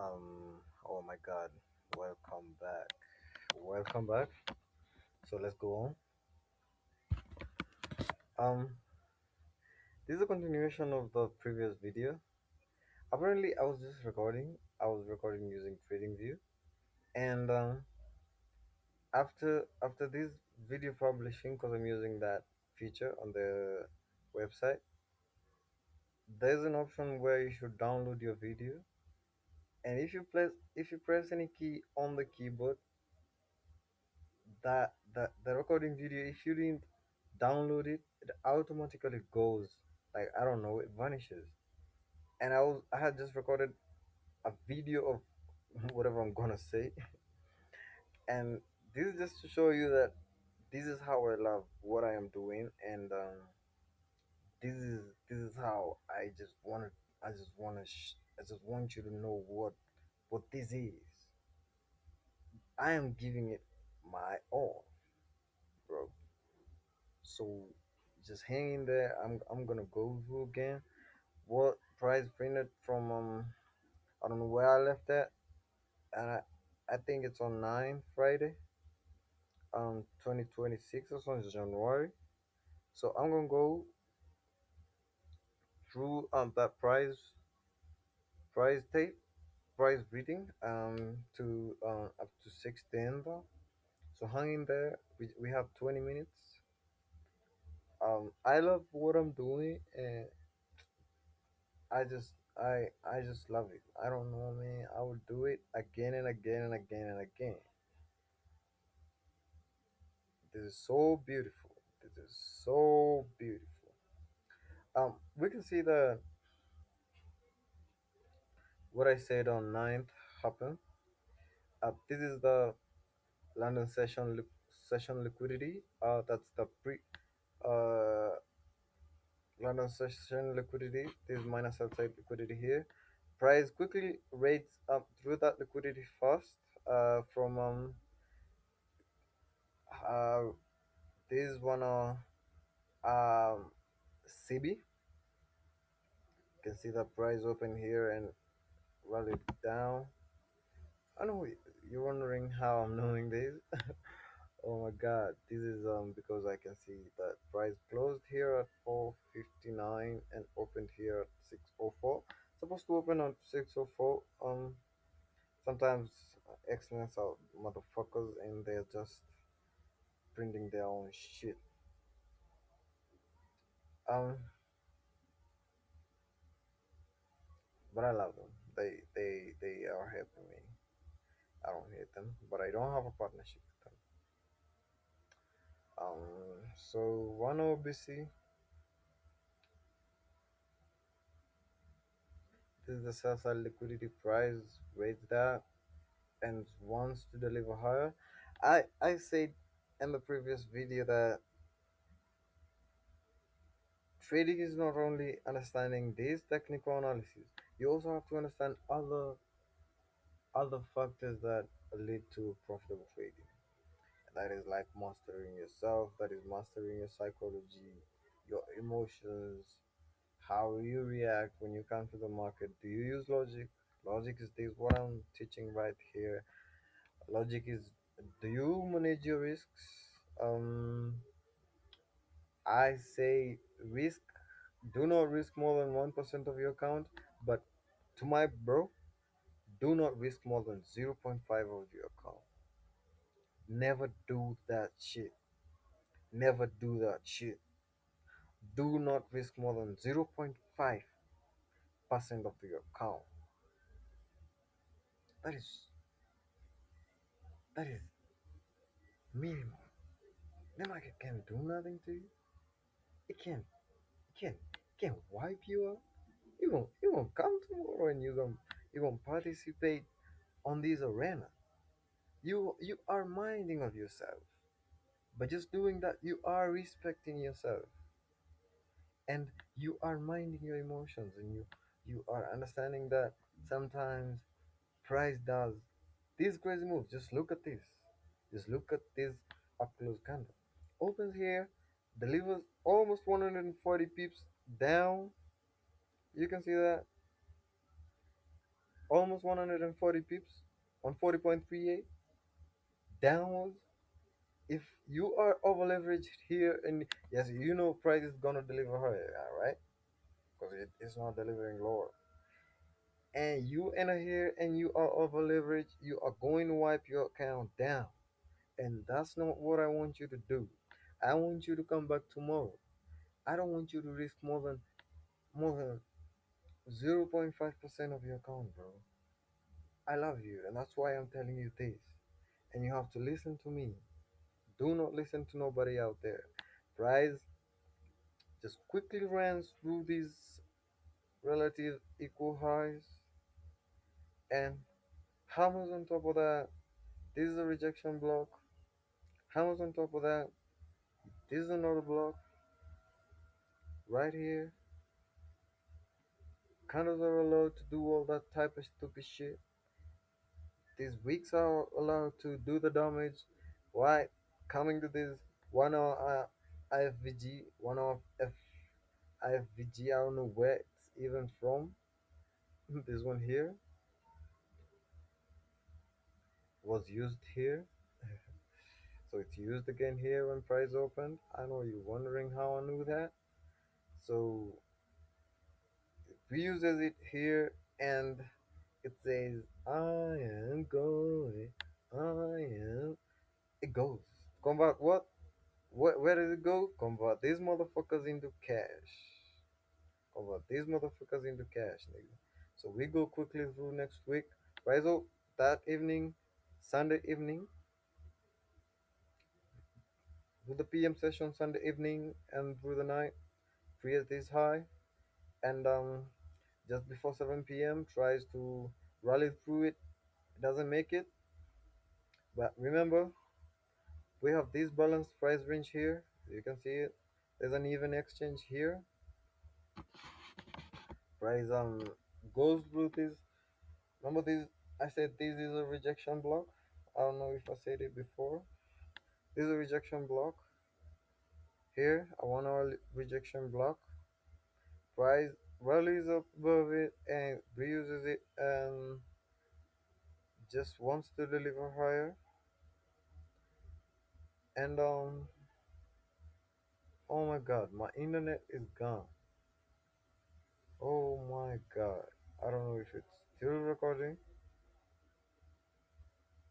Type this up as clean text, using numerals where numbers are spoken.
Oh my God, welcome back. Welcome back. So let's go on. This is a continuation of the previous video. Apparently, I was just recording. I was recording using TradingView, and after this video publishing, because I'm using that feature on the website, there's an option where you should download your video, and if you press any key on the keyboard, the recording video, if you didn't download it, it automatically goes, like, I don't know, it vanishes. And I had just recorded a video of whatever I'm gonna say. And this is just to show you that this is how I love what I am doing. And this is how I just want you to know what this is. I am giving it my all, bro. So just hang in there. I'm gonna go through again what price printed from I don't know where I left that, and I think it's on 9 Friday, 2026, or so, it's January. So I'm gonna go through that price tape, price reading to up to 16. So hang in there. We have 20 minutes. I love what I'm doing, and I just love it. I don't know, man. I would do it again and again and again and again. This is so beautiful. This is so beautiful. We can see that what I said on 9th happened. This is the London session liquidity. That's the pre uh London session liquidity. This is minus outside liquidity here. Price quickly rates up through that liquidity fast. From uh this one CB. You can see the price open here and rallied down. I know you're wondering how I'm knowing this. Oh my God, this is because I can see that price closed here at 459 and opened here at 604. Supposed to open on 604. Sometimes excellence are motherfuckers and they're just printing their own shit. Um, but I love them. They are helping me. I don't hate them, but I don't have a partnership with them. So one OBC. This is the sell side liquidity price. Rates that and wants to deliver higher. I said in the previous video that trading is not only understanding this technical analysis. You also have to understand other factors that lead to profitable trading. That is like mastering yourself. That is mastering your psychology, your emotions, how you react when you come to the market. Do you use logic? Logic is this what I'm teaching right here. Logic is, do you manage your risks? Um, I say risk. Do not risk more than 1% of your account. But to my bro, do not risk more than 0.5 of your account. Never do that shit. Never do that shit. Do not risk more than 0.5% of your account. That is that is minimum. The market can do nothing to you. It can wipe you out. You won't come tomorrow and you won't participate on this arena. You are minding of yourself. By just doing that, you are respecting yourself, and you are minding your emotions, and you are understanding that sometimes price does these crazy moves. Just look at this. Just look at this up close candle. Opens here, delivers almost 140 pips down. You can see that almost 140 pips on 40.38 downwards. If you are over leveraged here, and yes, you know price is gonna deliver higher, right? Because it is not delivering lower, and you enter here and you are over leveraged, you are going to wipe your account down, and that's not what I want you to do. I want you to come back tomorrow. I don't want you to risk more than 0.5% of your account, bro. I love you, and that's why I'm telling you this. And you have to listen to me. Do not listen to nobody out there. Price just quickly runs through these relative equal highs, and hammers on top of that. This is a rejection block. Hammers on top of that. This is another block right here. Candles are allowed to do all that type of stupid shit. These wicks are allowed to do the damage. Why? Coming to this 1 hour IFVG, 1 hour IFVG, I don't know where it's even from. This one here was used here. So it's used again here when price opened. I know you're wondering how I knew that. So it reuses it here, and it says, I am going, I am. It goes. Convert what? Where does it go? Convert these motherfuckers into cash. Convert these motherfuckers into cash, nigga. So we go quickly through next week. Rise up that evening, Sunday evening, do the PM session Sunday evening and through the night. Create this high, and just before 7 p.m. tries to rally through it. It doesn't make it, but remember we have this balanced price range here. You can see it. There's an even exchange here. Price goes through this. Remember this? I said this is a rejection block. I don't know if I said it before. This is a rejection block. Here, a 1 hour rejection block. Price rallies up above it and reuses it and just wants to deliver higher. And oh my god, my internet is gone. Oh my god. I don't know if it's still recording.